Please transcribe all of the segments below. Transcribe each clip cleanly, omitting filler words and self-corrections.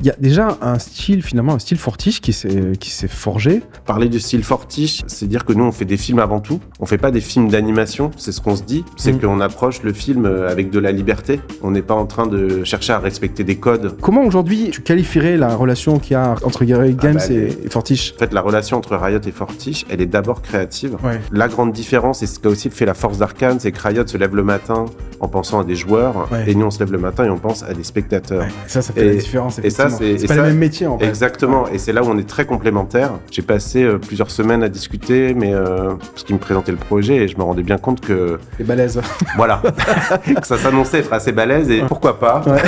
Il y a déjà un style Fortiche qui s'est forgé. Parler du style Fortiche, c'est dire que nous on fait des films avant tout. On fait pas des films d'animation, c'est ce qu'on se dit. C'est qu'on approche le film avec de la liberté. On n'est pas en train de chercher à respecter des codes. Comment aujourd'hui tu qualifierais la relation qu'il y a entre Riot Games et Fortiche ? En fait, la relation entre Riot et Fortiche, elle est d'abord créative. Ouais. La grande différence, et ce qui a aussi fait la force d'Arcane, c'est que Riot se lève le matin en pensant à des joueurs, et nous on se lève le matin et on pense à des spectateurs. Ouais. Ça fait la différence. Et ça, c'est pas le même métier en fait. Exactement, et c'est là où on est très complémentaires. J'ai passé plusieurs semaines à discuter, mais parce qu'il me présentait le projet et je me rendais bien compte que... C'est balèze. Voilà, que ça s'annonçait être assez balèze et pourquoi pas. Ouais.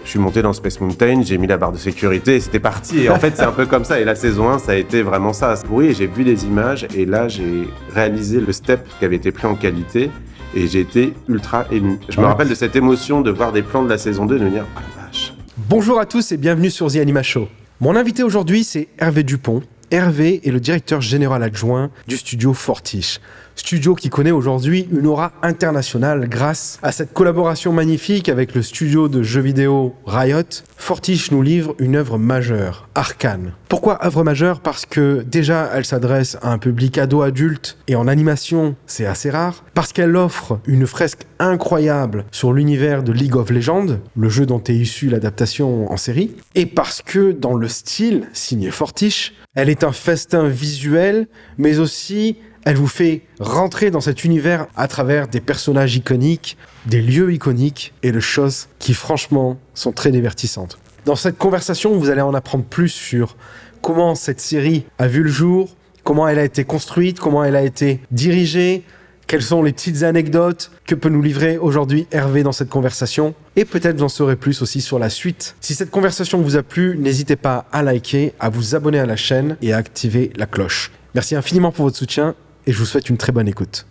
Je suis monté dans Space Mountain, j'ai mis la barre de sécurité et c'était parti. Et en fait, c'est un peu comme ça. Et la saison 1, ça a été vraiment ça. Oui, et j'ai vu des images et là, j'ai réalisé le step qui avait été pris en qualité et j'ai été ultra ému. Je me rappelle de cette émotion de voir des plans de la saison 2 et de me dire « Ah la vache !» Bonjour à tous et bienvenue sur The Anima Show. Mon invité aujourd'hui, c'est Hervé Dupont. Hervé est le directeur général adjoint du studio Fortiche. Studio qui connaît aujourd'hui une aura internationale grâce à cette collaboration magnifique avec le studio de jeux vidéo Riot. Fortiche nous livre une œuvre majeure, Arcane. Pourquoi œuvre majeure ? Parce que déjà, elle s'adresse à un public ado-adulte et en animation, c'est assez rare. Parce qu'elle offre une fresque incroyable sur l'univers de League of Legends, le jeu dont est issue l'adaptation en série. Et parce que dans le style signé Fortiche, elle est un festin visuel, mais aussi... elle vous fait rentrer dans cet univers à travers des personnages iconiques, des lieux iconiques et de choses qui, franchement, sont très divertissantes. Dans cette conversation, vous allez en apprendre plus sur comment cette série a vu le jour, comment elle a été construite, comment elle a été dirigée, quelles sont les petites anecdotes que peut nous livrer aujourd'hui Hervé dans cette conversation. Et peut-être vous en saurez plus aussi sur la suite. Si cette conversation vous a plu, n'hésitez pas à liker, à vous abonner à la chaîne et à activer la cloche. Merci infiniment pour votre soutien. Et je vous souhaite une très bonne écoute.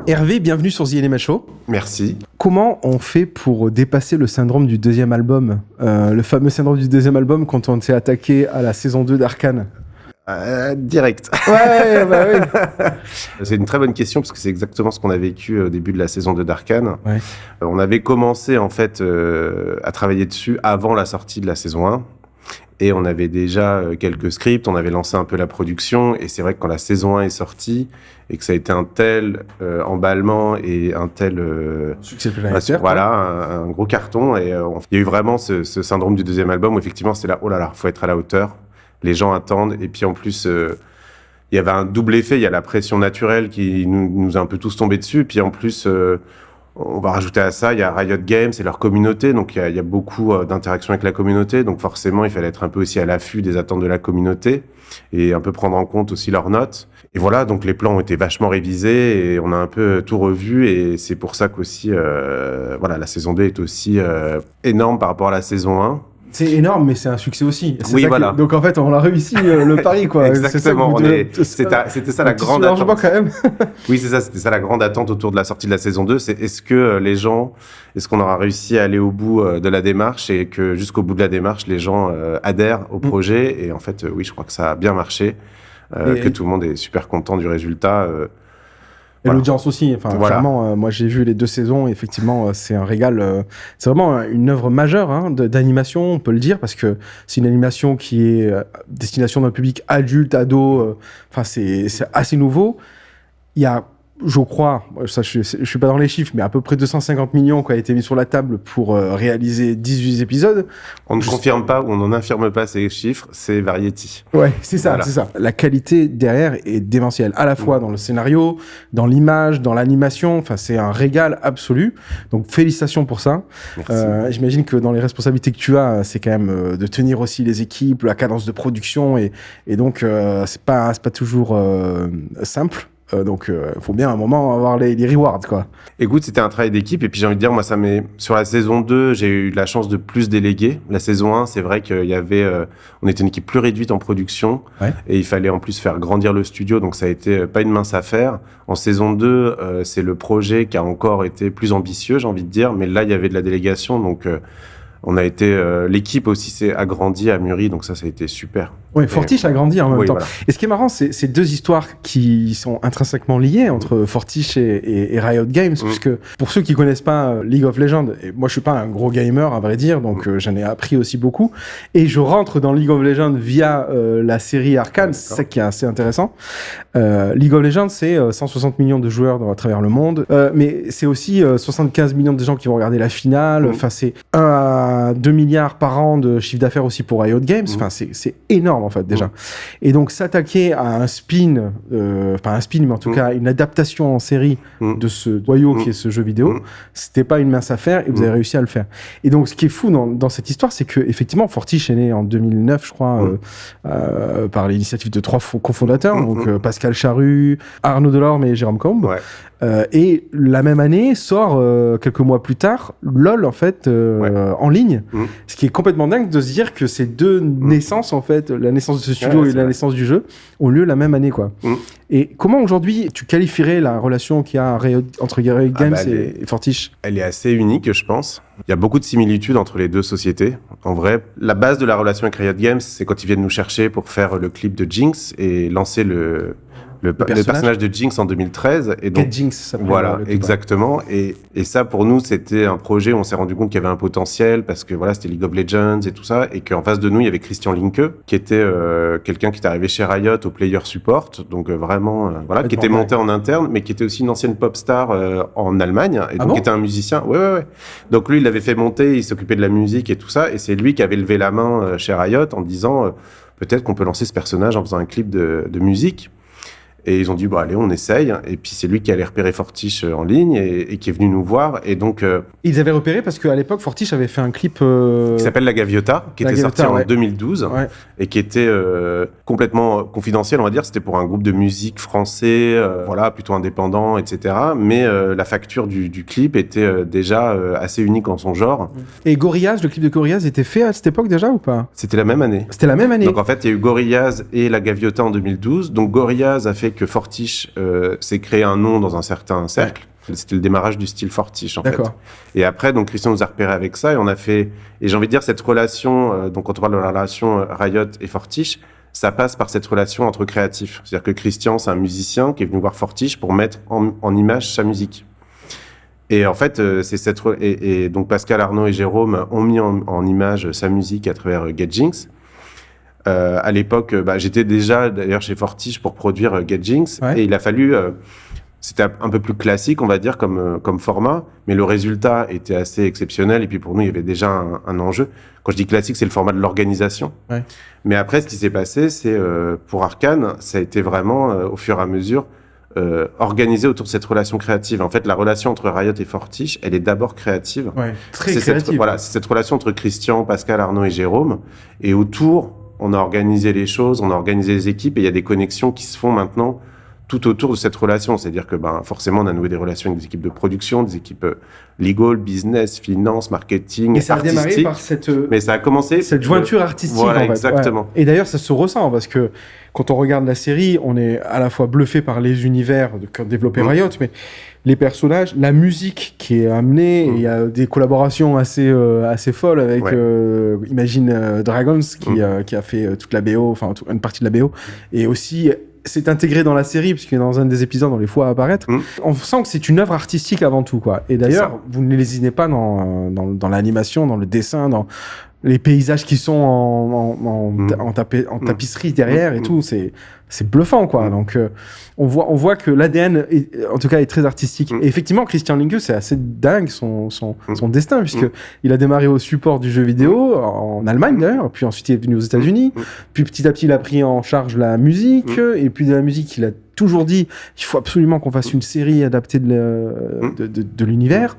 Hervé, bienvenue sur The Anima Show. Merci. Comment on fait pour dépasser le syndrome du deuxième album, le fameux syndrome du deuxième album quand on s'est attaqué à la saison 2 d'Arcane ? Direct. Ouais, bah oui. C'est une très bonne question parce que c'est exactement ce qu'on a vécu au début de la saison 2 d'Arcane. Ouais. On avait commencé en fait à travailler dessus avant la sortie de la saison 1. Et on avait déjà quelques scripts, on avait lancé un peu la production, et c'est vrai que quand la saison 1 est sortie, et que ça a été un tel emballement et un tel... succès planétaire. Voilà, un gros carton, et il y a eu vraiment ce syndrome du deuxième album, où effectivement c'était là, oh là là, faut être à la hauteur, les gens attendent, et puis en plus, il y avait un double effet, il y a la pression naturelle qui nous a un peu tous tombé dessus, puis en plus... on va rajouter à ça, il y a Riot Games et leur communauté, donc il y a beaucoup d'interactions avec la communauté, donc forcément il fallait être un peu aussi à l'affût des attentes de la communauté et un peu prendre en compte aussi leurs notes. Et voilà, donc les plans ont été vachement révisés et on a un peu tout revu et c'est pour ça qu'aussi, voilà, la saison 2 est aussi énorme par rapport à la saison 1. C'est énorme, mais c'est un succès aussi. Oui, voilà. Donc en fait, on a réussi le pari, quoi. Exactement. C'était ça la grande attente. Quand même. Oui, c'est ça. C'était ça la grande attente autour de la sortie de la saison 2. C'est est-ce que est-ce qu'on aura réussi à aller au bout de la démarche et que jusqu'au bout de la démarche, les gens adhèrent au projet. Et en fait, oui, je crois que ça a bien marché, que tout le monde est super content du résultat. Et voilà. L'audience aussi, enfin voilà. Clairement, moi j'ai vu les 2 saisons, effectivement c'est un régal, c'est vraiment une œuvre majeure d'animation, on peut le dire, parce que c'est une animation qui est destination d'un public adulte, ado, enfin c'est assez nouveau. Il y a, je crois, ça, je suis pas dans les chiffres, mais à peu près 250 millions qui a été mis sur la table pour réaliser 18 épisodes. On ne confirme pas ou on n'en infirme pas ces chiffres, c'est Variety. Ouais, c'est ça, voilà. C'est ça. La qualité derrière est démentielle, à la fois dans le scénario, dans l'image, dans l'animation, enfin c'est un régal absolu. Donc félicitations pour ça. J'imagine que dans les responsabilités que tu as, c'est quand même de tenir aussi les équipes, la cadence de production et donc c'est pas toujours simple. Donc, faut bien à un moment avoir les rewards, quoi. Écoute, c'était un travail d'équipe. Et puis, j'ai envie de dire, moi, sur la saison 2, j'ai eu la chance de plus déléguer. La saison 1, c'est vrai qu'il y avait, on était une équipe plus réduite en production. Ouais. Et il fallait en plus faire grandir le studio. Donc, ça a été pas une mince affaire. En saison 2, c'est le projet qui a encore été plus ambitieux, j'ai envie de dire. Mais là, il y avait de la délégation. Donc, On a été l'équipe aussi s'est agrandie, a mûri, donc ça a été super. Ouais, Fortiche a grandi en même temps. Voilà. Et ce qui est marrant, c'est ces deux histoires qui sont intrinsèquement liées entre Fortiche et Riot Games, puisque pour ceux qui connaissent pas League of Legends, et moi je suis pas un gros gamer à vrai dire, donc j'en ai appris aussi beaucoup, et je rentre dans League of Legends via la série Arcane, c'est ça qui est assez intéressant. League of Legends, c'est 160 millions de joueurs à travers le monde, mais c'est aussi 75 millions de gens qui vont regarder la finale, enfin c'est 1 à 2 milliards par an de chiffre d'affaires aussi pour Riot Games, enfin c'est énorme en fait déjà. Et donc s'attaquer à un spin, pas un spin mais en tout cas une adaptation en série de ce noyau qui est ce jeu vidéo, c'était pas une mince affaire et vous avez réussi à le faire. Et donc ce qui est fou dans cette histoire, c'est que effectivement Fortiche est né en 2009 je crois par l'initiative de 3 cofondateurs, donc Pascal Charrue, Arnaud Delorme et Jérôme Combe. Ouais. Et la même année sort quelques mois plus tard LOL en fait en ligne, ce qui est complètement dingue de se dire que ces deux naissances en fait, la naissance de ce studio et la naissance du jeu ont lieu la même année quoi. Et comment aujourd'hui tu qualifierais la relation qu'il y a entre Riot Games et Fortiche? Elle est assez unique je pense. Il y a beaucoup de similitudes entre les deux sociétés. En vrai, la base de la relation avec Riot Games, c'est quand ils viennent nous chercher pour faire le clip de Jinx et lancer le personnage de Jinx en 2013. Et donc, Get Jinx, ça s'appelle. Voilà, exactement. Et ça, pour nous, c'était un projet où on s'est rendu compte qu'il y avait un potentiel parce que voilà, c'était League of Legends et tout ça. Et qu'en face de nous, il y avait Christian Linke, qui était quelqu'un qui est arrivé chez Riot au Player Support. Donc vraiment, voilà, qui était monté en interne, mais qui était aussi une ancienne pop star en Allemagne. Et donc, qui était un musicien. Ouais. Donc lui, il l'avait fait monter, il s'occupait de la musique et tout ça. Et c'est lui qui avait levé la main chez Riot en disant peut-être qu'on peut lancer ce personnage en faisant un clip de musique. Et ils ont dit, allez, on essaye. Et puis, c'est lui qui allait repérer Fortiche en ligne et qui est venu nous voir. Et donc... Ils avaient repéré parce qu'à l'époque, Fortiche avait fait un clip... qui s'appelle La Gaviota, qui était sorti en 2012 et qui était complètement confidentiel, on va dire. C'était pour un groupe de musique français, voilà, plutôt indépendant, etc. Mais la facture du clip était déjà assez unique en son genre. Et Gorillaz, le clip de Gorillaz était fait à cette époque déjà ou pas? C'était la même année. C'était la même année. Donc en fait, il y a eu Gorillaz et La Gaviota en 2012. Donc Gorillaz a fait que Fortiche s'est créé un nom dans un certain cercle. C'était le démarrage du style Fortiche, en fait. Et après, donc, Christian nous a repéré avec ça et on a fait... Et j'ai envie de dire, cette relation, donc quand on parle de la relation Riot et Fortiche, ça passe par cette relation entre créatifs. C'est-à-dire que Christian, c'est un musicien qui est venu voir Fortiche pour mettre en image sa musique. Et en fait, c'est cette... Et donc, Pascal, Arnaud et Jérôme ont mis en image sa musique à travers Get Jinx. À l'époque, j'étais déjà d'ailleurs chez Fortiche pour produire Get Jinx et il a fallu, c'était un peu plus classique on va dire comme format, mais le résultat était assez exceptionnel et puis pour nous il y avait déjà un enjeu. Quand je dis classique, c'est le format de l'organisation. Mais après, ce qui s'est passé, c'est pour Arcane, ça a été vraiment au fur et à mesure organisé autour de cette relation créative. En fait, la relation entre Riot et Fortiche, elle est d'abord créative. Très créative. C'est cette relation entre Christian, Pascal, Arnaud et Jérôme, et autour on a organisé les choses, on a organisé les équipes et il y a des connexions qui se font maintenant tout autour de cette relation. C'est-à-dire que forcément, on a noué des relations avec des équipes de production, des équipes legal, business, finance, marketing, et ça artistique. A démarré par cette... Mais ça a commencé... Cette jointure artistique, voilà, en fait. Exactement. Et d'ailleurs, ça se ressent parce que quand on regarde la série, on est à la fois bluffé par les univers qu'a développé Riot, mais les personnages, la musique qui est amenée, et il y a des collaborations assez folles avec Imagine Dragons qui a fait toute la BO, enfin une partie de la BO, et aussi c'est intégré dans la série puisque dans un des épisodes on les voit apparaître. On sent que c'est une œuvre artistique avant tout quoi. Et d'ailleurs, vous ne lésinez pas dans l'animation, dans le dessin, dans les paysages qui sont en tapisserie derrière et tout, c'est bluffant quoi. Donc on voit que l'ADN en tout cas est très artistique. Et effectivement, Christian Linke, c'est assez dingue son destin puisque il a démarré au support du jeu vidéo en Allemagne d'ailleurs, puis ensuite il est venu aux États-Unis, puis petit à petit il a pris en charge la musique et puis de la musique il a toujours dit il faut absolument qu'on fasse une série adaptée de l'univers.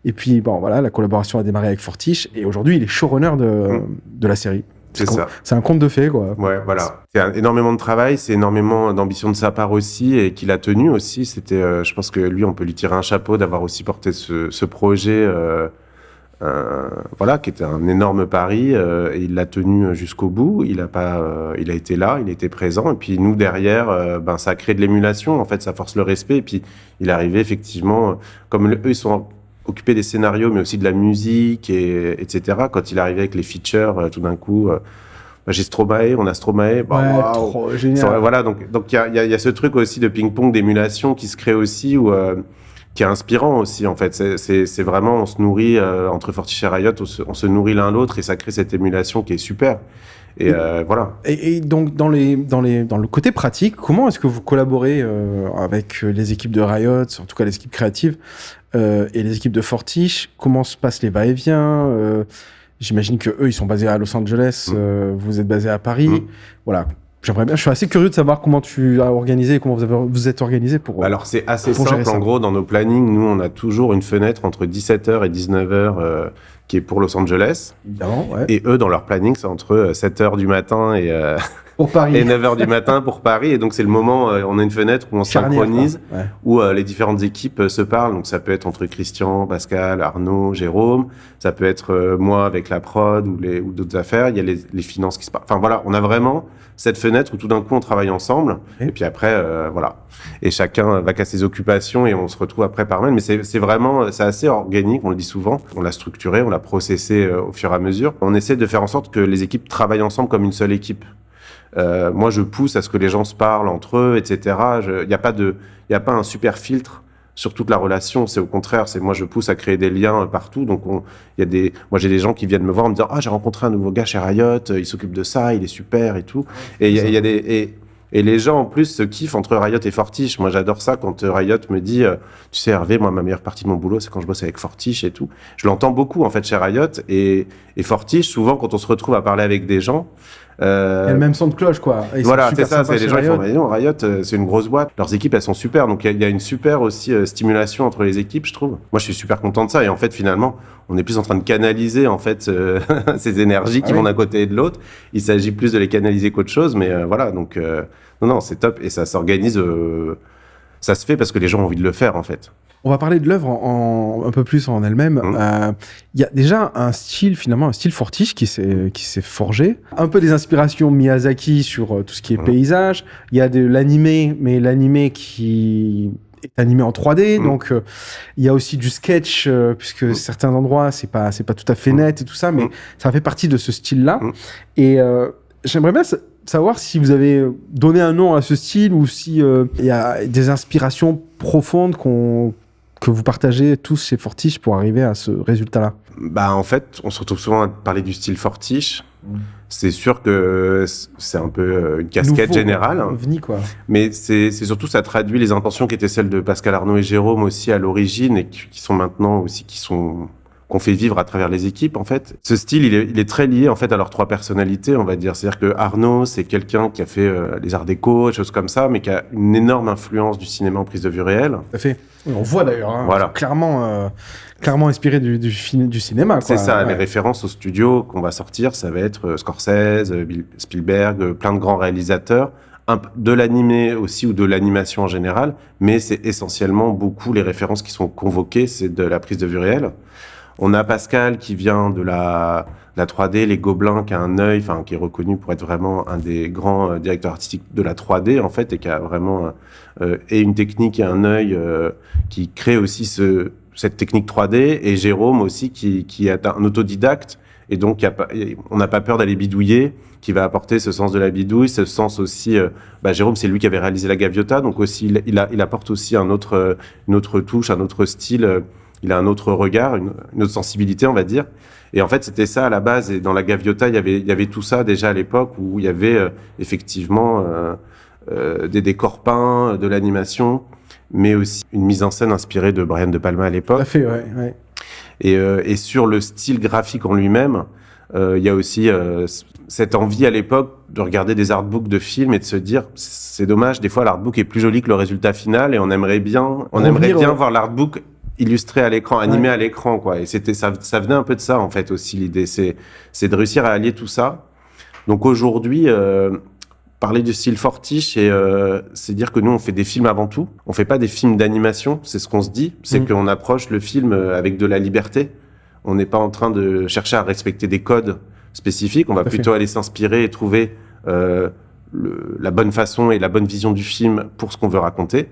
Et puis, voilà, la collaboration a démarré avec Fortiche, et aujourd'hui, il est showrunner de la série. C'est ça. C'est un conte de fées, quoi. Ouais, voilà. C'est énormément de travail, c'est énormément d'ambition de sa part aussi, et qu'il a tenu aussi. C'était, je pense que lui, on peut lui tirer un chapeau d'avoir aussi porté ce projet, voilà, qui était un énorme pari, et il l'a tenu jusqu'au bout. Il a été là, il était présent, et puis nous derrière, ça a créé de l'émulation. En fait, ça force le respect, et puis il est arrivé effectivement, comme eux, ils sont occupé des scénarios, mais aussi de la musique, etc. Quand il arrivait avec les features, tout d'un coup, j'ai Stromae, on a Stromae. Ouais, trop génial. Voilà, donc il y a ce truc aussi de ping-pong, d'émulation qui se crée aussi, qui est inspirant aussi, en fait. C'est vraiment, on se nourrit, entre Fortiche et Riot, on se nourrit l'un l'autre et ça crée cette émulation qui est super. Et voilà. Et donc, dans le côté pratique, comment est-ce que vous collaborez avec les équipes de Riot, en tout cas les équipes créatives, et les équipes de Fortiche? Comment se passent les va-et-vient? J'imagine que eux, ils sont basés à Los Angeles, vous êtes basé à Paris. Voilà. J'aimerais bien, je suis assez curieux de savoir comment tu as organisé, comment vous êtes organisé pour. Alors, c'est assez simple. En gros, dans nos plannings, nous, on a toujours une fenêtre entre 17h et 19h qui est pour Los Angeles. Évidemment, ouais. Et eux, dans leur planning, c'est entre 7h du matin pour Paris. Et 9h du matin pour Paris. Et donc, c'est le moment, on a une fenêtre où on synchronise, où les différentes équipes se parlent. Donc, ça peut être entre Christian, Pascal, Arnaud, Jérôme. Ça peut être moi avec la prod ou d'autres affaires. Il y a les finances qui se parlent. Enfin, voilà, on a vraiment cette fenêtre où tout d'un coup, on travaille ensemble. Et puis après, voilà. Et chacun va qu'à ses occupations et on se retrouve après par mail. Mais c'est vraiment, c'est assez organique, on le dit souvent. On l'a structuré, on l'a processé au fur et à mesure. On essaie de faire en sorte que les équipes travaillent ensemble comme une seule équipe. Moi, je pousse à ce que les gens se parlent entre eux, etc. Il n'y a pas un super filtre sur toute la relation. C'est au contraire. Moi, je pousse à créer des liens partout. Donc, moi, j'ai des gens qui viennent me voir en me disant, j'ai rencontré un nouveau gars chez Riot. Il s'occupe de ça, il est super et tout. Et les gens, en plus, se kiffent entre Riot et Fortiche. Moi, j'adore ça quand Riot me dit tu sais, Hervé, moi, ma meilleure partie de mon boulot, c'est quand je bosse avec Fortiche et tout. Je l'entends beaucoup, en fait, chez Riot. Et Fortiche, souvent, quand on se retrouve à parler avec des gens... Il y a le même son de cloche, quoi. Voilà, c'est ça. C'est les gens qui font, non, Riot, c'est une grosse boîte. Leurs équipes, elles sont super. Donc, il y a une super aussi stimulation entre les équipes, je trouve. Moi, je suis super content de ça. Et en fait, finalement, on est plus en train de canaliser, en fait, ces énergies qui vont d'un côté et de l'autre. Il s'agit plus de les canaliser qu'autre chose. Mais voilà, donc... Non, c'est top et ça s'organise, ça se fait parce que les gens ont envie de le faire en fait. On va parler de l'œuvre un peu plus en elle-même. Il y a déjà un style Fortiche qui s'est forgé. Un peu des inspirations Miyazaki sur tout ce qui est paysage. Il y a de l'animé, mais l'animé qui est animé en 3D. Donc il y a aussi du sketch puisque certains endroits c'est pas tout à fait net et tout ça, mais ça fait partie de ce style-là. Et j'aimerais bien savoir si vous avez donné un nom à ce style ou si il y a des inspirations profondes que vous partagez tous chez Fortiche pour arriver à ce résultat-là. En fait, on se retrouve souvent à parler du style Fortiche. C'est sûr que c'est un peu une casquette générale. OVNI, quoi. Mais c'est surtout, ça traduit les intentions qui étaient celles de Pascal Arnaud et Jérôme aussi à l'origine et qui sont maintenant aussi, qu'on fait vivre à travers les équipes, en fait. Ce style, il est très lié, en fait, à leurs trois personnalités, on va dire. C'est-à-dire que Arnaud, c'est quelqu'un qui a fait les arts déco, des choses comme ça, mais qui a une énorme influence du cinéma en prise de vue réelle. Tout à fait. On voit d'ailleurs, voilà. Clairement inspiré du cinéma, quoi. C'est ça, les références au studio qu'on va sortir, ça va être Scorsese, Spielberg, plein de grands réalisateurs, de l'animé aussi ou de l'animation en général, mais c'est essentiellement beaucoup les références qui sont convoquées, c'est de la prise de vue réelle. On a Pascal qui vient de la 3D, les Gobelins, qui a un œil, qui est reconnu pour être vraiment un des grands directeurs artistiques de la 3D, en fait, et qui a vraiment et une technique et un œil qui crée aussi cette technique 3D. Et Jérôme aussi, qui est un autodidacte, et donc on n'a pas peur d'aller bidouiller, qui va apporter ce sens de la bidouille, ce sens aussi... Jérôme, c'est lui qui avait réalisé la Gaviota, donc aussi il apporte aussi une autre touche, un autre style... Il a un autre regard, une autre sensibilité, on va dire. Et en fait, c'était ça à la base. Et dans la Gaviota, il y avait tout ça déjà à l'époque où il y avait effectivement des décors peints, de l'animation, mais aussi une mise en scène inspirée de Brian De Palma à l'époque. Tout à fait, ouais. Et sur le style graphique en lui-même, il y a aussi cette envie à l'époque de regarder des artbooks de films et de se dire c'est dommage, des fois l'artbook est plus joli que le résultat final et on aimerait bien voir l'artbook illustré à l'écran, animé à l'écran, quoi. Et ça venait un peu de ça, en fait, aussi, l'idée. C'est de réussir à allier tout ça. Donc, aujourd'hui, parler du style Fortiche, c'est dire que nous, on fait des films avant tout. On fait pas des films d'animation, c'est ce qu'on se dit. C'est qu'on approche le film avec de la liberté. On n'est pas en train de chercher à respecter des codes spécifiques. On va plutôt aller s'inspirer et trouver la bonne façon et la bonne vision du film pour ce qu'on veut raconter.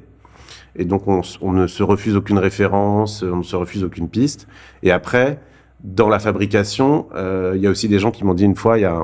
Et donc, on ne se refuse aucune référence, on ne se refuse aucune piste. Et après, dans la fabrication, il y a aussi des gens qui m'ont dit une fois, il y a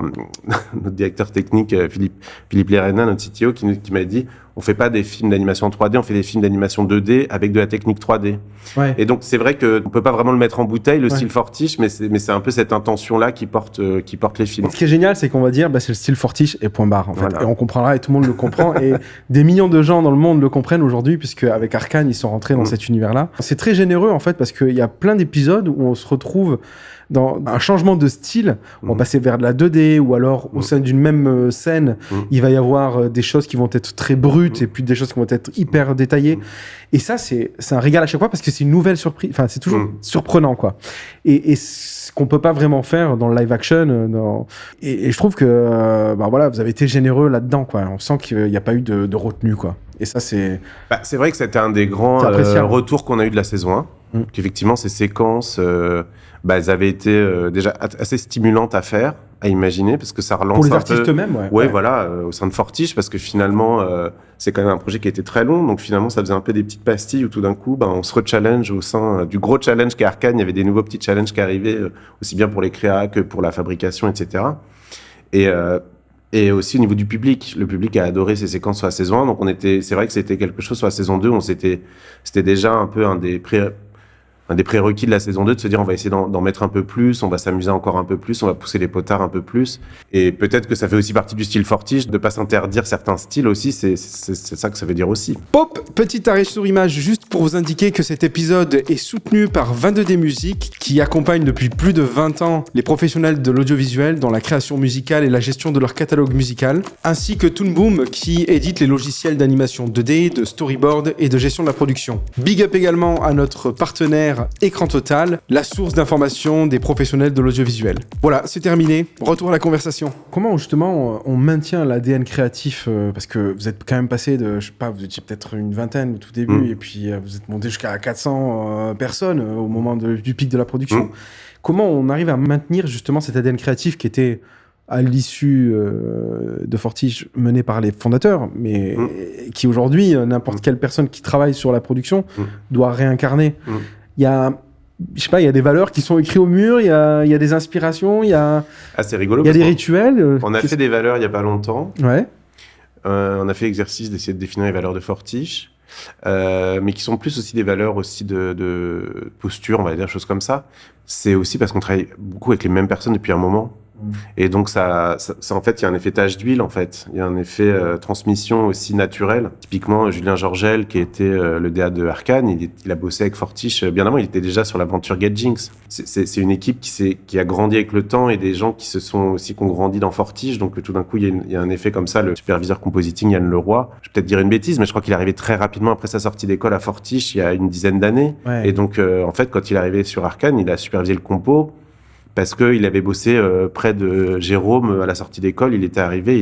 notre directeur technique, Philippe Lerena, notre CTO, qui m'a dit, on fait pas des films d'animation 3D, on fait des films d'animation 2D avec de la technique 3D. Ouais. Et donc, c'est vrai qu'on peut pas vraiment le mettre en bouteille, le style Fortiche, mais c'est un peu cette intention-là qui porte les films. Ce qui est génial, c'est qu'on va dire, c'est le style Fortiche et point barre, en fait. Voilà. Et on comprendra, et tout le monde le comprend, et des millions de gens dans le monde le comprennent aujourd'hui, puisque avec Arcane, ils sont rentrés dans cet univers-là. C'est très généreux, en fait, parce qu'il y a plein d'épisodes où on se retrouve dans un changement de style, on va passer vers de la 2D, ou alors au sein d'une même scène, il va y avoir des choses qui vont être très brutes, et puis des choses qui vont être hyper détaillées. Et ça, c'est un régal à chaque fois, parce que c'est une nouvelle surprise. Enfin, c'est toujours surprenant, quoi. Et ce qu'on peut pas vraiment faire dans le live action. Et je trouve que, voilà, vous avez été généreux là-dedans, quoi. On sent qu'il n'y a pas eu de retenue, quoi. Et ça, c'est... c'est vrai que c'était un des grands retours qu'on a eu de la saison 1. Qu'effectivement, ces séquences, elles avaient été déjà assez stimulantes à faire, à imaginer, parce que ça relance pour les un artistes peu... eux-mêmes, voilà, au sein de Fortiche, parce que finalement, c'est quand même un projet qui était très long, donc finalement, ça faisait un peu des petites pastilles où tout d'un coup, on se re-challenge au sein du gros challenge qu'est Arcane. Il y avait des nouveaux petits challenges qui arrivaient, aussi bien pour les créas que pour la fabrication, etc. Et aussi au niveau du public, le public a adoré ces séquences sur la saison 1, donc c'est vrai que c'était quelque chose sur la saison 2, c'était déjà un peu un des prérequis de la saison 2, de se dire on va essayer d'en mettre un peu plus, on va s'amuser encore un peu plus, on va pousser les potards un peu plus. Et peut-être que ça fait aussi partie du style Fortiche, de pas s'interdire certains styles aussi, c'est ça que ça veut dire aussi. Pop, petit arrêt sur image juste pour vous indiquer que cet épisode est soutenu par 22D Musique, qui accompagne depuis plus de 20 ans les professionnels de l'audiovisuel dans la création musicale et la gestion de leur catalogue musical, ainsi que Toon Boom, qui édite les logiciels d'animation 2D, de storyboard et de gestion de la production. Big up également à notre partenaire Écran Total, la source d'information des professionnels de l'audiovisuel. Voilà, c'est terminé. Retour à la conversation. Comment justement on maintient l'ADN créatif parce que vous êtes quand même passé de, je sais pas, vous étiez peut-être une vingtaine au tout début et puis vous êtes monté jusqu'à 400 personnes au moment du pic de la production. Comment on arrive à maintenir justement cet ADN créatif qui était à l'issue de Fortiche mené par les fondateurs, mais qui aujourd'hui, n'importe quelle personne qui travaille sur la production doit réincarner. Il y a, je sais pas, il y a des valeurs qui sont écrites au mur, il y a des inspirations, il y a... c'est rigolo. Il y a des rituels. On a fait des valeurs il y a pas longtemps. Ouais. On a fait l'exercice d'essayer de définir les valeurs de Fortiche, mais qui sont plus aussi des valeurs aussi de posture, on va dire, choses comme ça. C'est aussi parce qu'on travaille beaucoup avec les mêmes personnes depuis un moment. Et donc ça en fait, il y a un effet tache d'huile, en fait. Il y a un effet transmission aussi naturel. Typiquement, Julien Georgel, qui était le DA de Arcane, il a bossé avec Fortiche bien avant. Il était déjà sur l'aventure Get Jinx. C'est une équipe qui a grandi avec le temps et des gens qui ont grandi dans Fortiche. Donc tout d'un coup, il y a un effet comme ça. Le superviseur compositing, Yann Leroy, je vais peut-être dire une bêtise, mais je crois qu'il est arrivé très rapidement après sa sortie d'école à Fortiche, il y a une dizaine d'années. Ouais. Et donc, en fait, quand il est arrivé sur Arcane, il a supervisé le compo. Parce qu'il avait bossé près de Jérôme à la sortie d'école, il était arrivé,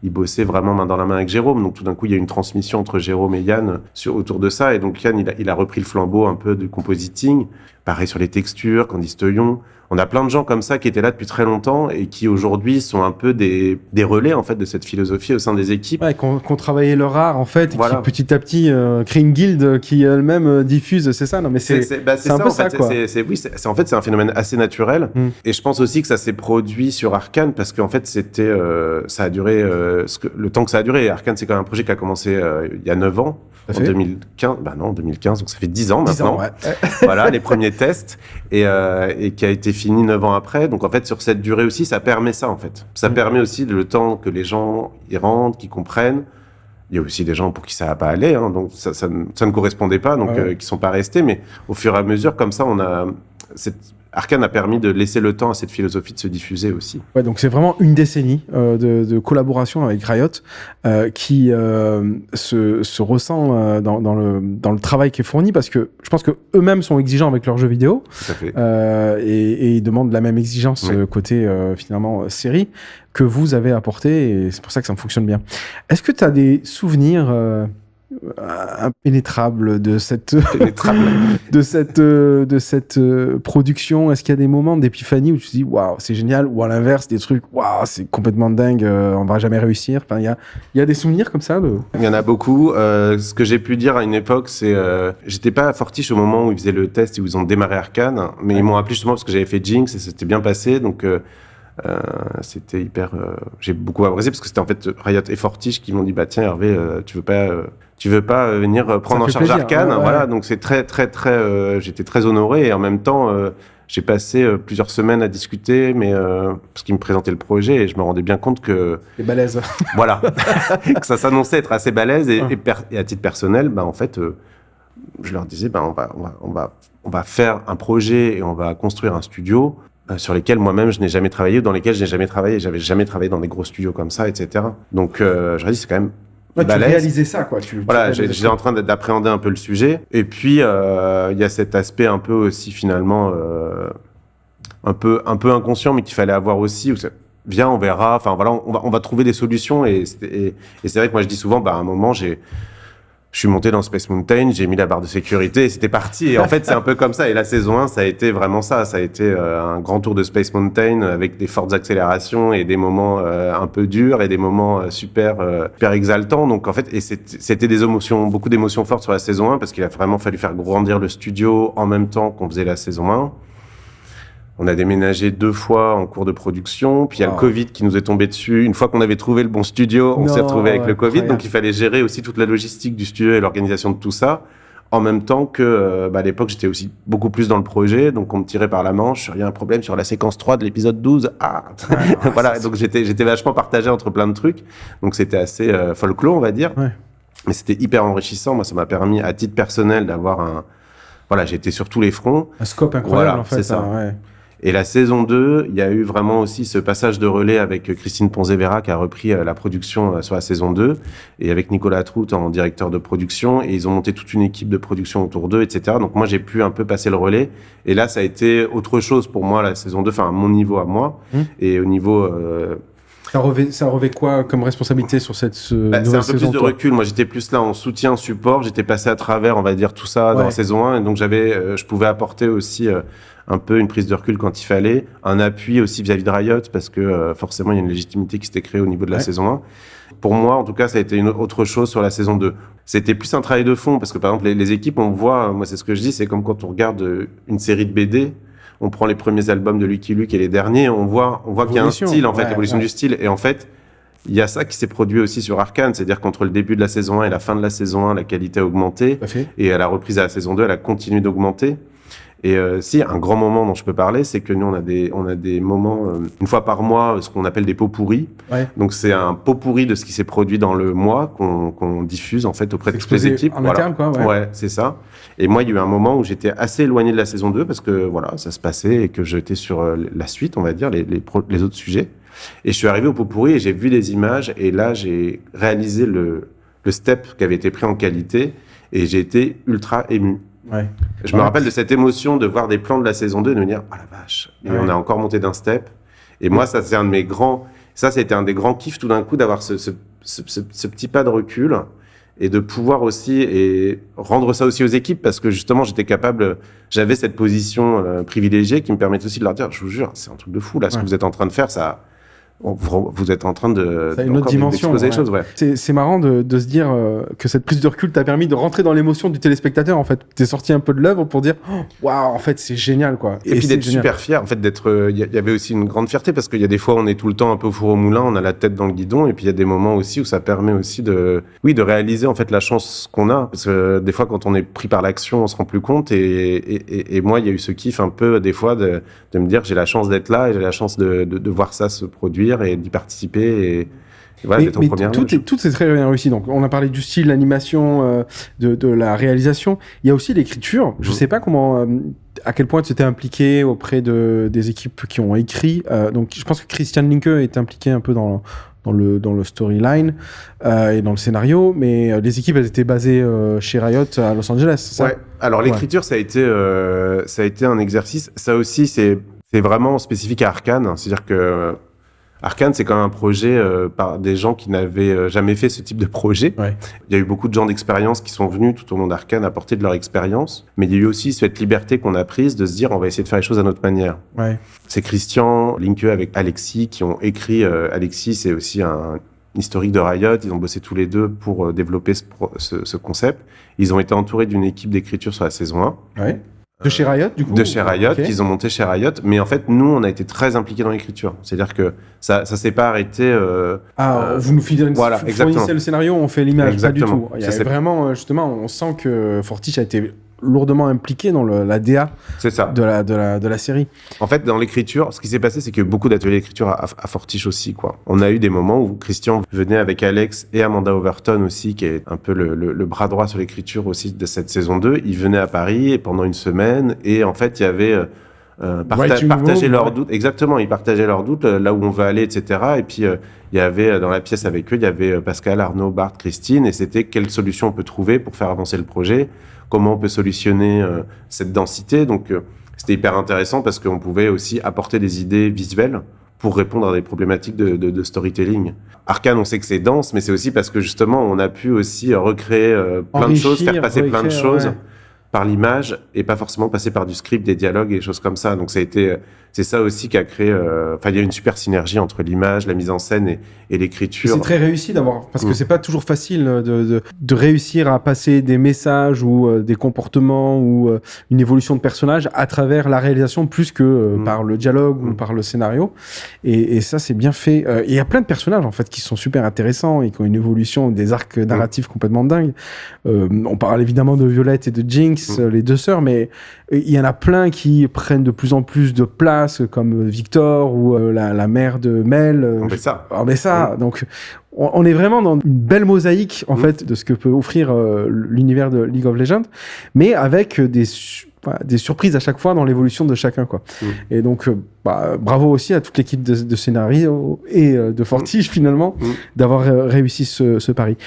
il bossait vraiment main dans la main avec Jérôme. Donc tout d'un coup, il y a eu une transmission entre Jérôme et Yann autour de ça. Et donc Yann, il a repris le flambeau un peu du compositing. Pareil sur les textures, Candice Teuillon. On a plein de gens comme ça qui étaient là depuis très longtemps et qui aujourd'hui sont un peu des relais en fait de cette philosophie au sein des équipes. Ouais, qui ont travaillé leur art en fait, voilà. Et qui petit à petit créent une guilde qui elle-même diffuse, c'est ça, non mais c'est un peu ça quoi. En fait c'est un phénomène assez naturel et je pense aussi que ça s'est produit sur Arcane parce qu'en fait c'était ça a duré le temps que ça a duré. Arcane c'est quand même un projet qui a commencé il y a 9 ans. En 2015, 2015, donc ça fait 10 ans maintenant. 10 ans, ouais. Voilà, les premiers tests, et qui a été fini 9 ans après. Donc en fait, sur cette durée aussi, ça permet ça en fait. Ça permet aussi le temps que les gens y rentrent, qu'ils comprennent. Il y a aussi des gens pour qui ça va pas aller, hein, donc ça ne correspondait pas, donc qui sont pas restés. Mais au fur et à mesure, comme ça, Arcane a permis de laisser le temps à cette philosophie de se diffuser aussi. Ouais, donc c'est vraiment une décennie de collaboration avec Riot qui se ressent dans le travail qui est fourni parce que je pense que eux-mêmes sont exigeants avec leurs jeux vidéo. Tout à fait. Et ils demandent la même exigence côté finalement série que vous avez apporté et c'est pour ça que ça fonctionne bien. Est-ce que tu as des souvenirs impénétrable de cette Pénétrable. de cette production? Est-ce qu'il y a des moments d'épiphanie où tu te dis waouh, c'est génial, ou à l'inverse des trucs waouh, c'est complètement dingue, on va jamais réussir? Enfin, il y a des souvenirs comme ça de... Il y en a beaucoup. Ce que j'ai pu dire à une époque, c'est j'étais pas à Fortiche au moment où ils faisaient le test et où ils ont démarré Arcane, mais ils m'ont appelé justement parce que j'avais fait Jinx et c'était bien passé, donc c'était hyper. J'ai beaucoup apprécié parce que c'était en fait Riot et Fortiche qui m'ont dit bah tiens Hervé, tu veux pas venir prendre en charge plaisir, Arcane, ouais. voilà. Donc c'est très j'étais très honoré et en même temps j'ai passé plusieurs semaines à discuter, mais parce qu'ils me présentaient le projet et je me rendais bien compte que C'est balèze. voilà, que ça s'annonçait être assez balèze et à titre personnel, bah en fait, je leur disais, bah on va faire un projet et on va construire un studio sur lesquels moi-même je n'ai jamais travaillé, dans lesquels je n'ai jamais travaillé, j'avais jamais travaillé dans des gros studios comme ça, etc. Donc je leur dis c'est quand même Ouais, tu balèze. réalisais ça, quoi. Voilà, j'étais en train d'appréhender un peu le sujet. Et puis, il y a cet aspect un peu aussi, finalement, un peu inconscient, mais qu'il fallait avoir aussi. Où viens, on verra. Enfin, voilà, on va trouver des solutions. Et c'est vrai que moi, je dis souvent, bah, à un moment, je suis monté dans Space Mountain, j'ai mis la barre de sécurité et c'était parti. Et en fait, c'est un peu comme ça. Et la saison 1, ça a été vraiment ça. Ça a été un grand tour de Space Mountain avec des fortes accélérations et des moments un peu durs et des moments super exaltants. Donc, en fait, et c'était des émotions, beaucoup d'émotions fortes sur la saison 1 parce qu'il a vraiment fallu faire grandir le studio en même temps qu'on faisait la saison 1. On a déménagé 2 fois en cours de production, puis il y a le Covid qui nous est tombé dessus. Une fois qu'on avait trouvé le bon studio, on s'est retrouvé avec le Covid, donc il fallait gérer aussi toute la logistique du studio et l'organisation de tout ça, en même temps que, à l'époque, j'étais aussi beaucoup plus dans le projet, donc on me tirait par la manche. Il y a un problème sur la séquence 3 de l'épisode 12. Voilà, donc j'étais vachement partagé entre plein de trucs, donc c'était assez folklore, on va dire. Ouais. Mais c'était hyper enrichissant. Moi, ça m'a permis, à titre personnel, d'avoir Voilà, j'ai été sur tous les fronts. Un scope incroyable, voilà, en fait. C'est ça. Ouais. Et la saison 2, il y a eu vraiment aussi ce passage de relais avec Christine Ponzevera qui a repris la production sur la saison 2 et avec Nicolas Trout en directeur de production, et ils ont monté toute une équipe de production autour d'eux, etc. Donc moi, j'ai pu un peu passer le relais, et là, ça a été autre chose pour moi, la saison 2, enfin à mon niveau à moi, et au niveau... Ça revêt quoi comme responsabilité sur cette nouvelle c'est un peu saison, plus de recul. Moi, j'étais plus là en soutien, support. J'étais passé à travers, on va dire, tout ça dans la saison 1. Et donc, je pouvais apporter aussi un peu une prise de recul quand il fallait. Un appui aussi vis-à-vis de Riot, parce que forcément, il y a une légitimité qui s'était créée au niveau de la saison 1. Pour moi, en tout cas, ça a été une autre chose sur la saison 2. C'était plus un travail de fond, parce que par exemple, les équipes, on voit, moi, c'est ce que je dis, c'est comme quand on regarde une série de BD. On prend les premiers albums de Lucky Luke et les derniers, on voit qu'il y a un style, en fait, l'évolution du style. Et en fait, il y a ça qui s'est produit aussi sur Arcane, c'est-à-dire qu'entre le début de la saison 1 et la fin de la saison 1, la qualité a augmenté. Et à la reprise à la saison 2, elle a continué d'augmenter. Et un grand moment dont je peux parler, c'est que nous, on a des moments, une fois par mois, ce qu'on appelle des pots pourris. Ouais. Donc, c'est un pot pourri de ce qui s'est produit dans le mois qu'on diffuse, en fait, auprès de toutes les équipes. En interne, quoi. Ouais, c'est ça. Et moi, il y a eu un moment où j'étais assez éloigné de la saison 2 parce que, voilà, ça se passait et que j'étais sur la suite, on va dire, les autres sujets. Et je suis arrivé au pot pourri et j'ai vu des images. Et là, j'ai réalisé le step qui avait été pris en qualité et j'ai été ultra ému. Ouais. Je me rappelle de cette émotion de voir des plans de la saison 2 et de me dire, ah la vache, et on a encore monté d'un step. Et moi, ça, c'est c'était un des grands kiffs tout d'un coup d'avoir ce petit pas de recul et de pouvoir aussi rendre ça aussi aux équipes parce que justement, j'avais cette position privilégiée qui me permettait aussi de leur dire, je vous jure, c'est un truc de fou là, ce que vous êtes en train de faire, ça. Vous êtes en train de une autre dimension, les choses, C'est marrant de se dire que cette prise de recul t'a permis de rentrer dans l'émotion du téléspectateur. En fait, t'es sorti un peu de l'œuvre pour dire waouh, en fait, c'est génial, quoi. Et puis d'être super fier, en fait, il y avait aussi une grande fierté parce qu'il y a des fois on est tout le temps un peu au four au moulin, on a la tête dans le guidon, et puis il y a des moments aussi où ça permet aussi de réaliser en fait la chance qu'on a, parce que des fois quand on est pris par l'action, on se rend plus compte. Et moi, il y a eu ce kiff un peu des fois de me dire j'ai la chance d'être là et j'ai la chance de voir ça se produire et d'y participer et voilà, d'être en première loge. Tout est très bien réussi. Donc, on a parlé du style, l'animation, de la réalisation. Il y a aussi l'écriture. Je sais pas à quel point tu étais impliqué auprès des équipes qui ont écrit. Donc, je pense que Christian Linke est impliqué un peu dans le storyline et dans le scénario, mais les équipes, elles étaient basées chez Riot à Los Angeles, c'est ça? Ouais. Alors, l'écriture, ça a été un exercice. Ça aussi, c'est vraiment spécifique à Arcane. C'est-à-dire que Arcane, c'est quand même un projet par des gens qui n'avaient jamais fait ce type de projet. Ouais. Il y a eu beaucoup de gens d'expérience qui sont venus tout au long d'Arcane apporter de leur expérience, mais il y a eu aussi cette liberté qu'on a prise de se dire on va essayer de faire les choses à notre manière. Ouais. C'est Christian, Linke avec Alexis qui ont écrit. Alexis, c'est aussi un historique de Riot. Ils ont bossé tous les deux pour développer ce concept. Ils ont été entourés d'une équipe d'écriture sur la saison 1. Ouais. De chez Riot, du coup? De chez Riot, Okay. qu'ils ont monté chez Riot. Mais en fait, nous, on a été très impliqués dans l'écriture. C'est-à-dire que ça s'est pas arrêté. Vous nous voilà, exactement. fournissez le scénario, on fait l'image. Exactement. Pas du tout. Il y avait vraiment, justement, on sent que Fortiche a été lourdement impliqué dans la DA C'est ça. de la série. En fait, dans l'écriture, ce qui s'est passé, c'est qu'il y a eu beaucoup d'ateliers d'écriture à Fortiche aussi, quoi. On a eu des moments où Christian venait avec Alex et Amanda Overton aussi, qui est un peu le bras droit sur l'écriture aussi de cette saison 2. Ils venaient à Paris pendant une semaine et en fait, il y avait partager leurs doutes. Exactement, ils partageaient leurs doutes, là où on veut aller, etc. Et puis, il y avait dans la pièce avec eux, il y avait Pascal, Arnaud, Bart, Christine, et c'était quelle solution on peut trouver pour faire avancer le projet, comment on peut solutionner cette densité. Donc, c'était hyper intéressant parce qu'on pouvait aussi apporter des idées visuelles pour répondre à des problématiques de storytelling. Arcane, on sait que c'est dense, mais c'est aussi parce que justement, on a pu aussi recréer plein de choses, faire passer plein de choses par l'image et pas forcément passer par du script, des dialogues et des choses comme ça. Donc c'est ça aussi qui a créé. Il y a une super synergie entre l'image, la mise en scène et l'écriture. C'est très réussi d'avoir, parce que c'est pas toujours facile de réussir à passer des messages ou des comportements ou une évolution de personnage à travers la réalisation plus que par le dialogue ou par le scénario. Et ça, c'est bien fait. Il y a plein de personnages en fait qui sont super intéressants et qui ont une évolution, des arcs narratifs complètement dingues. On parle évidemment de Violette et de Jinx, les deux sœurs, mais il y en a plein qui prennent de plus en plus de place, comme Victor ou la mère de Mel. Donc on est vraiment dans une belle mosaïque en fait de ce que peut offrir l'univers de League of Legends, mais avec des surprises à chaque fois dans l'évolution de chacun, quoi. Et donc bravo aussi à toute l'équipe de scénario et de Fortiche finalement d'avoir réussi ce pari.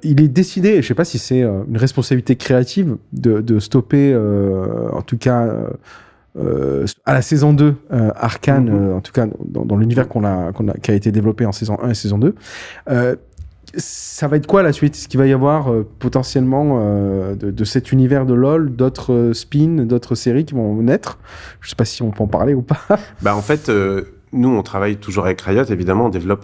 Il est décidé, et je ne sais pas si c'est une responsabilité créative, de stopper, en tout cas, à la saison 2, Arcane, en tout cas dans l'univers qui a été développé en saison 1 et saison 2. Ça va être quoi la suite? Est-ce qu'il va y avoir potentiellement de cet univers de LoL, d'autres spins, d'autres séries qui vont naître? Je ne sais pas si on peut en parler ou pas. En fait... Nous, on travaille toujours avec Riot, évidemment, on développe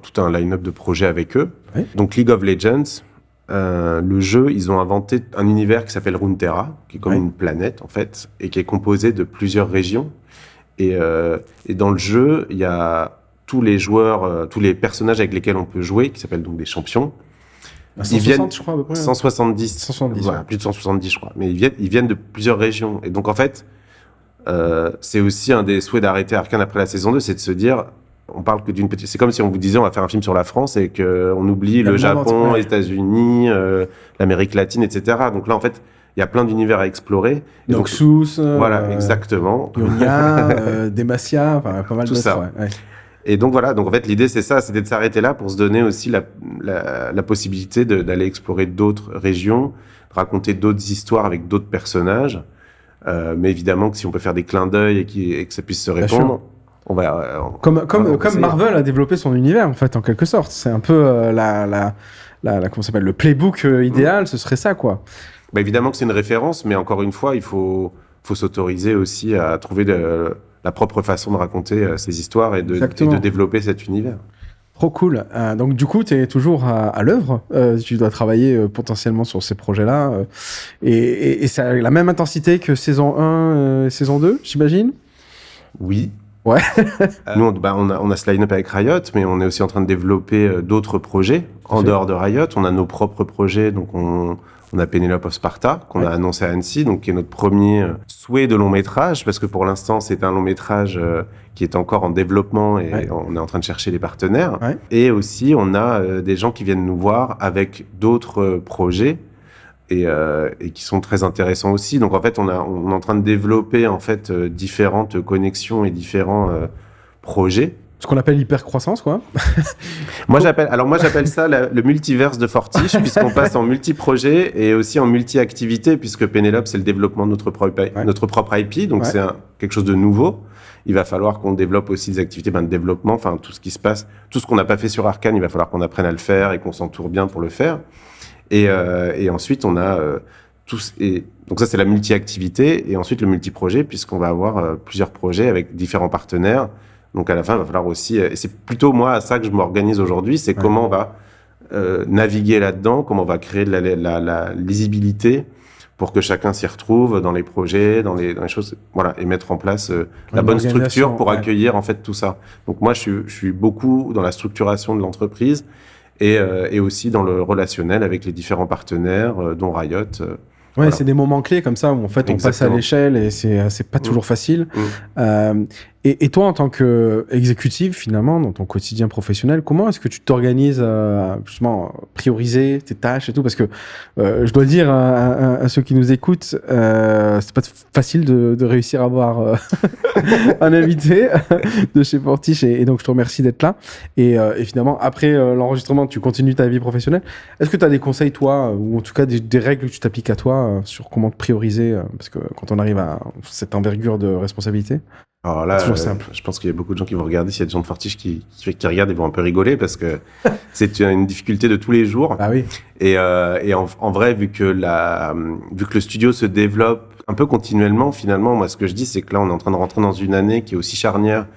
tout un line-up de projets avec eux. Oui. Donc, League of Legends, le jeu, ils ont inventé un univers qui s'appelle Runeterra, qui est comme une planète, en fait, et qui est composé de plusieurs régions. Et dans le jeu, il y a tous les joueurs, tous les personnages avec lesquels on peut jouer, qui s'appellent donc des champions. 160, je crois, à peu près. 170. Voilà, plus de 170, je crois. Mais ils viennent de plusieurs régions. Et donc, en fait... c'est aussi un des souhaits d'arrêter Arcane après la saison 2, c'est de se dire, on parle que d'une petite... C'est comme si on vous disait on va faire un film sur la France et qu'on oublie le Japon, les États-Unis, l'Amérique latine, etc. Donc là, en fait, il y a plein d'univers à explorer. Noxus, voilà, exactement. Ionia, Demacia, enfin pas mal tout d'autres. Ça. Ouais. Et donc voilà, donc en fait l'idée c'est ça, c'était de s'arrêter là pour se donner aussi la possibilité d'aller explorer d'autres régions, de raconter d'autres histoires avec d'autres personnages. Mais évidemment que si on peut faire des clins d'œil et que ça puisse se répondre, on va... Comme Marvel a développé son univers, en fait, en quelque sorte. C'est un peu comment ça s'appelle, le playbook idéal, ce serait ça, quoi. Évidemment que c'est une référence, mais encore une fois, il faut s'autoriser aussi à trouver la propre façon de raconter ces histoires et de développer cet univers. Trop cool. Donc du coup, tu es toujours à l'œuvre. Tu dois travailler potentiellement sur ces projets-là. Et ça a la même intensité que saison 1 et saison 2, j'imagine? Oui. Ouais. Nous, on a ce line-up avec Riot, mais on est aussi en train de développer d'autres projets en dehors de Riot. On a nos propres projets, donc on a Penelope of Sparta, qu'on a annoncé à Annecy, donc qui est notre premier souhait de long métrage, parce que pour l'instant, c'est un long métrage qui est encore en développement et on est en train de chercher les partenaires. Ouais. Et aussi, on a des gens qui viennent nous voir avec d'autres projets et qui sont très intéressants aussi. Donc en fait, on est en train de développer en fait différentes connexions et différents projets Ce qu'on appelle l'hypercroissance, quoi. Moi, j'appelle ça le multiverse de Fortiche, puisqu'on passe en multi-projet et aussi en multi-activité, puisque Pénélope, c'est le développement de notre propre IP, donc c'est quelque chose de nouveau. Il va falloir qu'on développe aussi des activités de développement, enfin, tout ce qui se passe, tout ce qu'on n'a pas fait sur Arcane, il va falloir qu'on apprenne à le faire et qu'on s'entoure bien pour le faire. Et ensuite, on a donc ça, c'est la multi-activité, et ensuite le multi-projet, puisqu'on va avoir plusieurs projets avec différents partenaires. Donc à la fin, il va falloir aussi, et c'est plutôt moi à ça que je m'organise aujourd'hui, c'est comment on va naviguer là-dedans, comment on va créer de la lisibilité pour que chacun s'y retrouve dans les projets, dans les choses, voilà, et mettre en place la bonne structure pour accueillir en fait tout ça. Donc moi, je suis beaucoup dans la structuration de l'entreprise et aussi dans le relationnel avec les différents partenaires, dont Riot. Voilà. C'est des moments clés comme ça où en fait on passe à l'échelle et c'est pas toujours facile. Et toi, en tant qu'exécutif, finalement, dans ton quotidien professionnel, comment est-ce que tu t'organises justement prioriser tes tâches et tout? Parce que je dois le dire à ceux qui nous écoutent, c'est pas facile de réussir à avoir un invité de chez Fortiche et donc je te remercie d'être là. Et finalement, après l'enregistrement, tu continues ta vie professionnelle. Est-ce que tu as des conseils, toi, ou en tout cas des règles que tu t'appliques à toi sur comment te prioriser parce que quand on arrive à cette envergure de responsabilité? Alors là, je pense qu'il y a beaucoup de gens qui vont regarder. S'il y a des gens de Fortiche qui regardent, ils vont un peu rigoler parce que c'est une difficulté de tous les jours. Ah oui. Et en vrai, vu que le studio se développe un peu continuellement, finalement, moi, ce que je dis, c'est que là, on est en train de rentrer dans une année qui est aussi charnière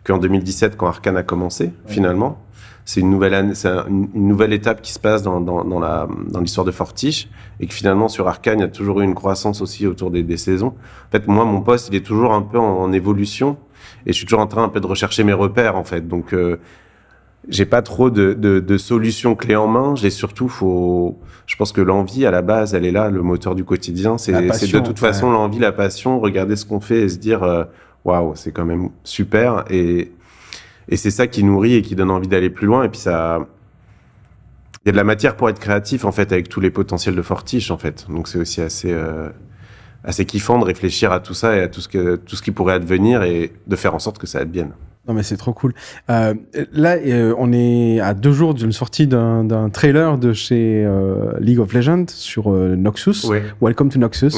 qu'en 2017, quand Arcane a commencé, finalement. C'est une nouvelle année, c'est une nouvelle étape qui se passe dans l'histoire de Fortiche, et que finalement sur Arcane, il y a toujours eu une croissance aussi autour des saisons. En fait, moi, mon poste, il est toujours un peu en évolution, et je suis toujours en train un peu de rechercher mes repères, en fait. Donc, j'ai pas trop de solutions clés en main. J'ai surtout, je pense que l'envie, à la base, elle est là, le moteur du quotidien. C'est de toute façon l'envie, la passion, regarder ce qu'on fait et se dire, waouh, c'est quand même super. Et c'est ça qui nourrit et qui donne envie d'aller plus loin. Et puis il y a de la matière pour être créatif, en fait, avec tous les potentiels de Fortiche, en fait. Donc c'est aussi assez kiffant de réfléchir à tout ça et à tout ce qui pourrait advenir et de faire en sorte que ça advienne. Non, mais c'est trop cool. Là, on est à 2 jours d'une sortie d'un trailer de chez League of Legends sur Noxus, Welcome to Noxus,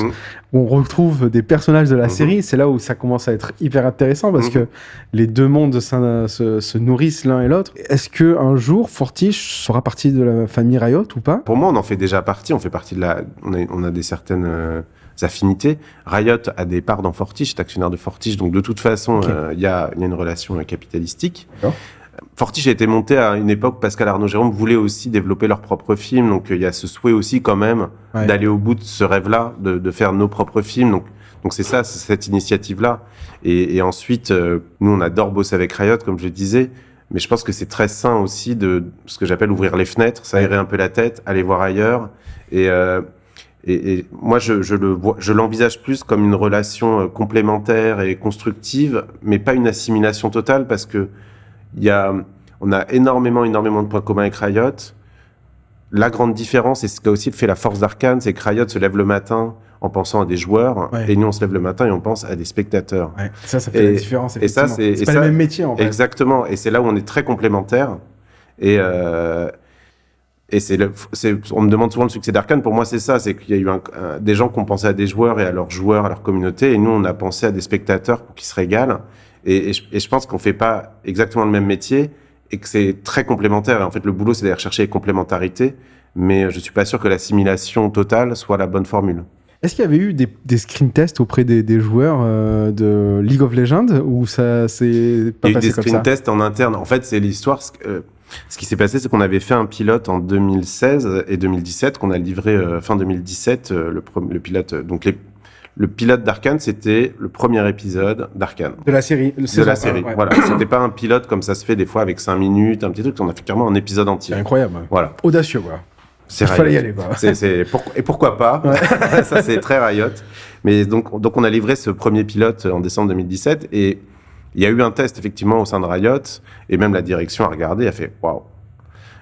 où on retrouve des personnages de la série. C'est là où ça commence à être hyper intéressant parce que les deux mondes se nourrissent l'un et l'autre. Est-ce qu'un jour, Fortiche sera partie de la famille Riot ou pas? Pour moi, on en fait déjà partie. On fait partie on a des certaines affinités. Riot a des parts dans Fortiche, c'est actionnaire de Fortiche, donc de toute façon, il y a une relation capitalistique. D'accord. Fortiche a été monté à une époque où Pascal Arnaud-Jérôme voulait aussi développer leurs propres films, donc il y a ce souhait aussi quand même d'aller au bout de ce rêve-là, de faire nos propres films. Donc c'est ça, c'est cette initiative-là. Et ensuite, nous, on adore bosser avec Riot, comme je le disais, mais je pense que c'est très sain aussi de ce que j'appelle ouvrir les fenêtres, s'aérer un peu la tête, aller voir ailleurs. Et moi, je l'envisage plus comme une relation complémentaire et constructive, mais pas une assimilation totale, parce que on a énormément de points communs avec Riot. La grande différence, et ce qui a aussi fait la force d'Arcane, c'est que Riot se lève le matin en pensant à des joueurs, et nous, on se lève le matin et on pense à des spectateurs. Ouais. Ça fait la différence, effectivement. Et c'est pas le même métier, en fait. Exactement, et c'est là où on est très complémentaires. Et on me demande souvent le succès d'Arcane. Pour moi, c'est ça, c'est qu'il y a eu des gens qui ont pensé à des joueurs et à leurs joueurs, à leur communauté, et nous, on a pensé à des spectateurs pour qu'ils se régalent. Et je pense qu'on fait pas exactement le même métier et que c'est très complémentaire. Et en fait, le boulot, c'est d'aller chercher les complémentarités, mais je suis pas sûr que l'assimilation totale soit la bonne formule. Est-ce qu'il y avait eu des screen tests auprès des joueurs de League of Legends ou ça s'est pas passé comme ça? Il y a eu des screen tests en interne. En fait, c'est l'histoire. Ce qui s'est passé, c'est qu'on avait fait un pilote en 2016 et 2017 qu'on a livré fin 2017. Le pilote, donc le pilote d'Arcane, c'était le premier épisode d'Arcane. De la série. Voilà. C'était pas un pilote comme ça se fait des fois avec 5 minutes, un petit truc. On a fait carrément un épisode entier. C'est incroyable. Voilà. Audacieux, quoi. Il fallait y aller, quoi. Et pourquoi pas. Ça, c'est très Riot. Mais donc on a livré ce premier pilote en décembre 2017 et il y a eu un test effectivement au sein de Riot et même la direction a regardé, a fait waouh.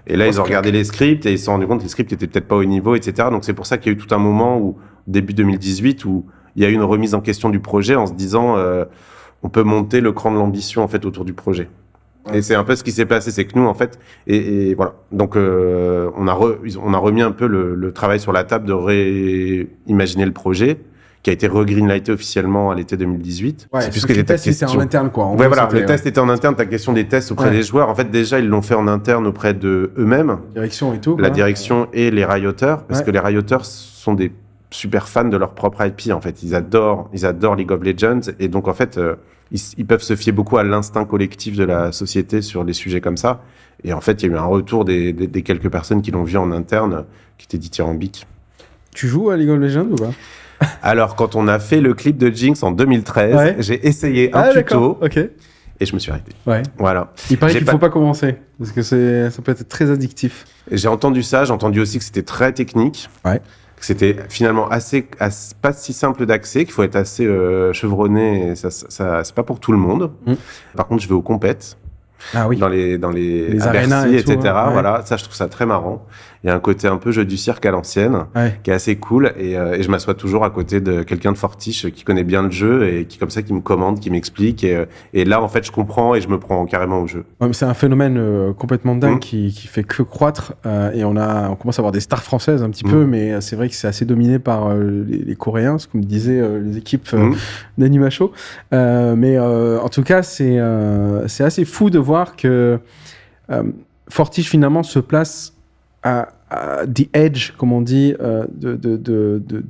Et là, ils ont regardé les scripts et ils se sont rendus compte que les scripts étaient peut-être pas au niveau, etc. Donc c'est pour ça qu'il y a eu tout un moment où début 2018 où il y a eu une remise en question du projet en se disant on peut monter le cran de l'ambition en fait autour du projet. Et c'est un peu ce qui s'est passé, c'est que nous, en fait, et voilà. Donc, on a remis un peu le travail sur la table de réimaginer le projet, qui a été re-greenlighté officiellement à l'été 2018. Ouais, c'est plus ce que que ta test, c'était question. en interne, quoi. En Ouais, gros, voilà, c'était, le test était en interne, ta question des tests auprès Ouais. des joueurs. En fait, déjà, ils l'ont fait en interne auprès de eux-mêmes, direction et tout. la quoi. direction et les rioteurs, parce Ouais. que les rioteurs sont des super fans de leur propre IP, en fait. Ils adorent League of Legends, et donc, en fait, ils peuvent se fier beaucoup à l'instinct collectif de la société sur des sujets comme ça. Et en fait, il y a eu un retour des quelques personnes qui l'ont vu en interne, qui étaient dithyrambiques. Tu joues à League of Legends ou pas? Alors, quand on a fait le clip de Jinx en 2013, Ouais. j'ai essayé un d'accord. tuto, Ok. et je me suis arrêté. Ouais. Voilà. Il paraît J'ai qu'il pas- faut pas commencer parce que ça peut être très addictif. Et j'ai entendu ça, j'ai entendu aussi que c'était très technique. Ouais. Que c'était finalement pas si simple d'accès, qu'il faut être assez chevronné, et ça, c'est pas pour tout le monde. Mm. Par contre, je vais aux compètes, Ah oui. dans les Les à arénas Bercy, et tout, etc. hein. Ouais. Voilà, ça, je trouve ça très marrant. Il y a un côté un peu jeu du cirque à l'ancienne, Ouais. qui est assez cool, et je m'assois toujours à côté de quelqu'un de Fortiche qui connaît bien le jeu, et qui, comme ça, qui me commande, qui m'explique, et là, en fait, je comprends, et je me prends carrément au jeu. Ouais, mais c'est un phénomène complètement dingue Mm. qui fait que croître et on commence à avoir des stars françaises un petit Mm. peu, mais c'est vrai que c'est assez dominé par les Coréens, ce que me disaient les équipes Mm. d'Anima Show. Mais en tout cas, c'est assez fou de voir que Fortiche finalement se place à the edge, comme on dit, de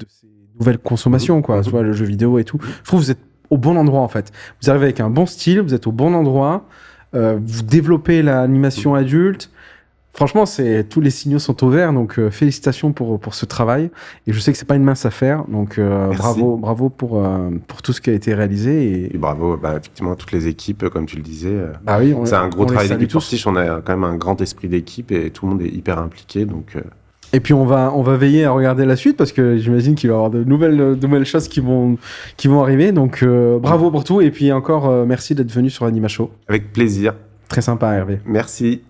ces nouvelles consommations, quoi. Mhm. Tu vois, le jeu vidéo et tout. Je trouve que vous êtes au bon endroit, en fait. Vous arrivez avec un bon style, vous êtes au bon endroit, vous développez l'animation adulte. Franchement, tous les signaux sont au vert, donc félicitations pour ce travail. Et je sais que c'est pas une mince affaire, donc bravo pour tout ce qui a été réalisé. Et bravo, effectivement, à toutes les équipes, comme tu le disais. Bah oui, C'est un gros on les travail salue d'équipe tous. Fortiche, on a quand même un grand esprit d'équipe et tout le monde est hyper impliqué. Donc, Et puis on va veiller à regarder la suite parce que j'imagine qu'il va y avoir de nouvelles choses qui vont arriver. Donc bravo pour tout et puis encore merci d'être venu sur Anima Show. avec plaisir. Très sympa, Hervé. Merci.